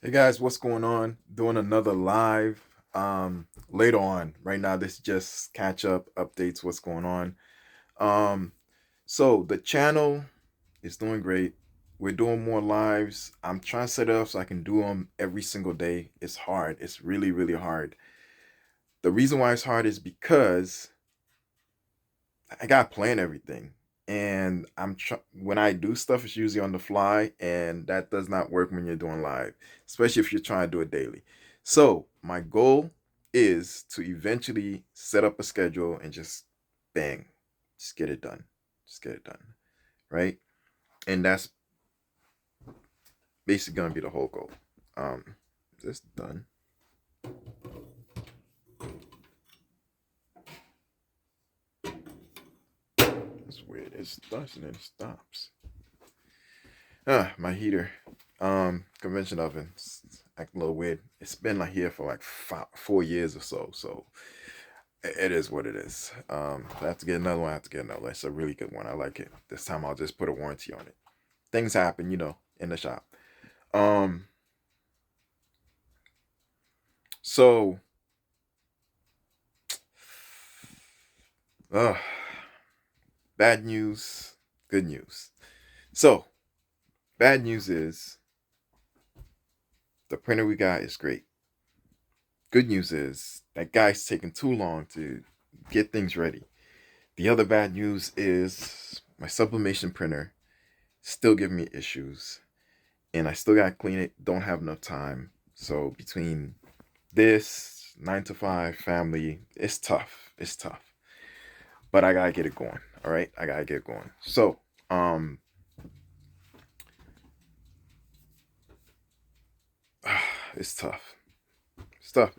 Hey guys, what's going on? Doing another live later on. Right now this is just catch up updates what's going on. Um so the channel is doing great. We're doing more lives. I'm trying to set it up so I can do them every single day. It's hard. It's really hard. The reason why it's hard is because I got to plan everything. And when I do stuff, it's usually on the fly, and that does not work when you're doing live, especially if you're trying to do it daily. So my goal is to eventually set up a schedule and just bang, just get it done, just get it done, right? And that's basically gonna be the whole goal. Is this done? That's weird. It starts and then it stops. My heater, convention oven, it's acting a little weird. It's been like here for like 4 years or so, so it is what it is. If I have to get another one. I have to get another one. It's a really good one. I like it. This time I'll just put a warranty on it. Things happen, in the shop. Um, so, uh, bad news, good news. So, bad news is the printer we got is great. Good news is that guy's taking too long to get things ready. The other bad news is my sublimation printer still giving me issues, and I still gotta clean it. Don't have enough time. So between this 9 to 5 family, it's tough. It's tough, but I gotta get it going. All right, I gotta get it going. So um, it's tough. It's tough.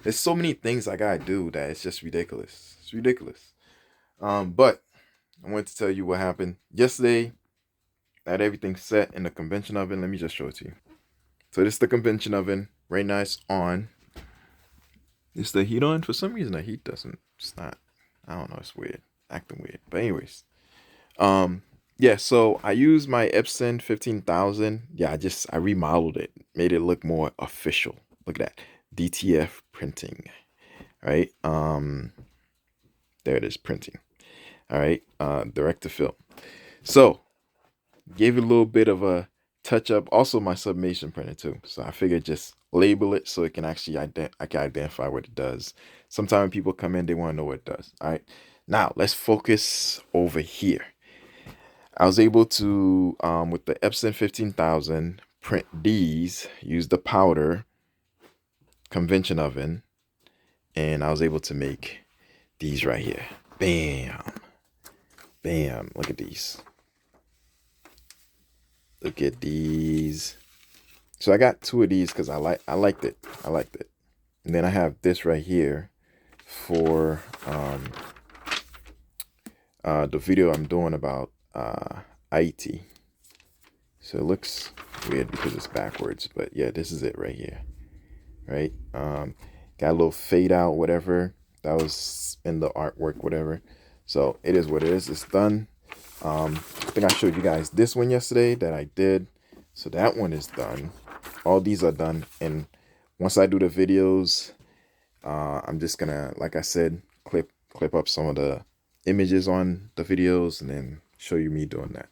There's so many things I gotta do that it's just ridiculous. It's ridiculous. But I wanted to tell you what happened yesterday. I had everything set in the convention oven. Let me just show it to you. So this is the convention oven. Right now it's on. Is the heat on? For some reason the heat doesn't. It's not. I don't know. It's weird. Acting weird. But anyways. Um. Yeah. So I used my Epson 15,000. Yeah. I remodeled it. Made it look more official. Look at that. DTF printing. Right. There it is. Printing. All right. Direct to film. So gave it a little bit of a touch up. Also, my sublimation printer too. So I figured just label it so it can actually I can identify what it does. Sometimes when people come in, they want to know what it does. All right. Now let's focus over here. I was able to, with the Epson 15,000, print these. Use the powder convention oven, and I was able to make these right here. Bam, bam. Look at these. Look at these. So I got two of these because I liked it. I liked it. And then I have this right here for the video I'm doing about IT. So it looks weird because it's backwards, but yeah, this is it right here. Right? Got a little fade out, whatever. That was in the artwork, whatever. So it is what it is. It's done. I think I showed you guys this one yesterday that I did. So that one is done. All these are done. And once I do the videos, I'm just gonna, like I said, clip up some of the images on the videos and then show you me doing that.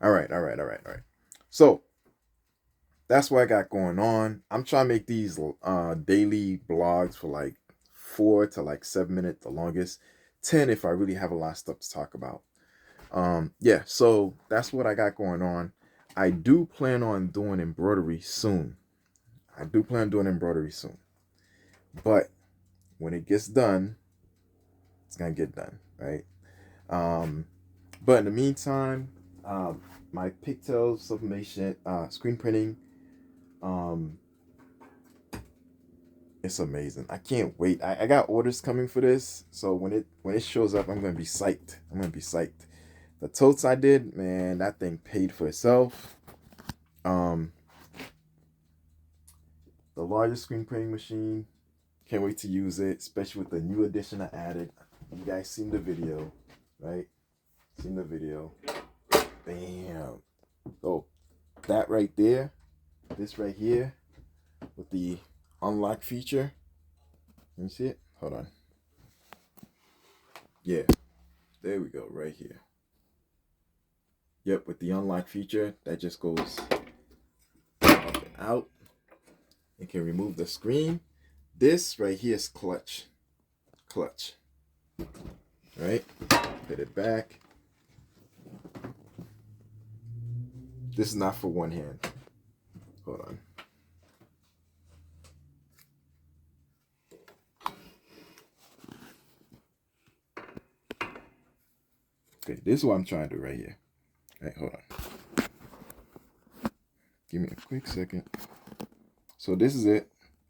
All right. So that's what I got going on. I'm trying to make these daily blogs for like 4 to like 7 minutes, the longest. 10 if I really have a lot of stuff to talk about. Yeah, so that's what I got going on. I do plan on doing embroidery soon. I do plan on doing embroidery soon. But when it gets done, it's gonna get done, right? Um, but in the meantime, my pigtail sublimation, screen printing, um, it's amazing. I can't wait. I got orders coming for this, so when it shows up, I'm gonna be psyched. I'm gonna be psyched. The totes I did, man, that thing paid for itself. Um, the largest screen printing machine. Can't wait to use it, especially with the new addition I added. You guys seen the video, right? Seen the video. Bam. So that right there, this right here with the unlock feature. Can you see it? Hold on. Yeah, there we go, right here. Yep, with the unlock feature, that just goes up and out. You can remove the screen. This right here is clutch. Clutch. Right? Put it back. This is not for one hand. Hold on. Okay, this is what I'm trying to do right here. All right, hold on. Give me a quick second. So this is it.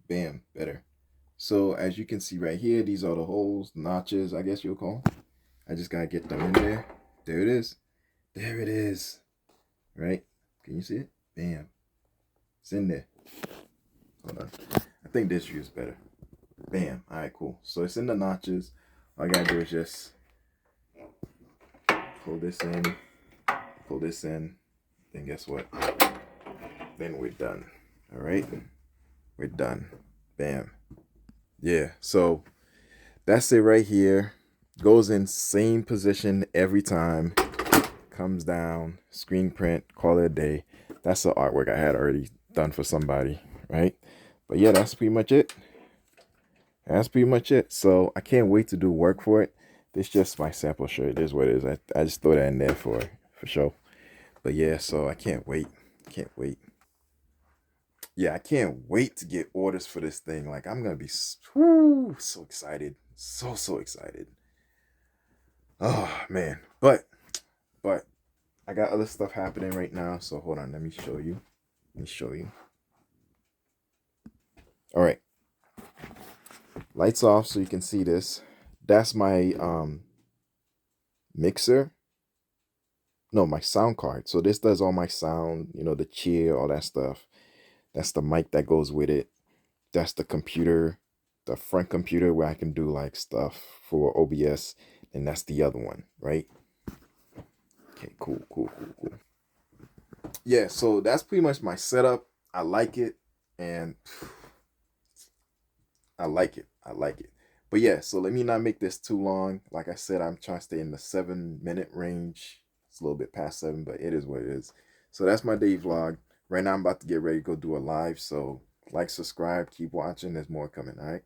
Bam, better. So as you can see right here, these are the holes, notches, I guess you'll call them. I just gotta get them in there. There it is. There it is. Right? Can you see it? Bam. It's in there. Hold on. I think this view is better. Bam. All right, cool. So it's in the notches. All I gotta do is just pull this in, then guess what? Then we're done. All right? We're done. Bam. Yeah, so that's it right here. Goes in same position every time. Comes down, screen print, call it a day. That's the artwork I had already done for somebody, right? But yeah, that's pretty much it. That's pretty much it. So I can't wait to do work for it. This is just my sample shirt. It is what it is. I just throw that in there for sure. But yeah, so I can't wait. Can't wait. Yeah, I can't wait to get orders for this thing. Like, I'm gonna be so excited. So excited. Oh man. But I got other stuff happening right now. So hold on, let me show you. All right. Lights off so you can see this. That's my mixer. No, my sound card. So this does all my sound, you know, the cheer, all that stuff. That's the mic that goes with it. That's the computer, the front computer where I can do like stuff for OBS. And that's the other one, right? Okay, cool. Yeah, so that's pretty much my setup. I like it. And I like it. But yeah, so let me not make this too long. Like I said, I'm trying to stay in the 7-minute range. It's a little bit past 7, but it is what it is. So that's my day vlog. Right now I'm about to get ready to go do a live. So like, subscribe, keep watching. There's more coming, all right?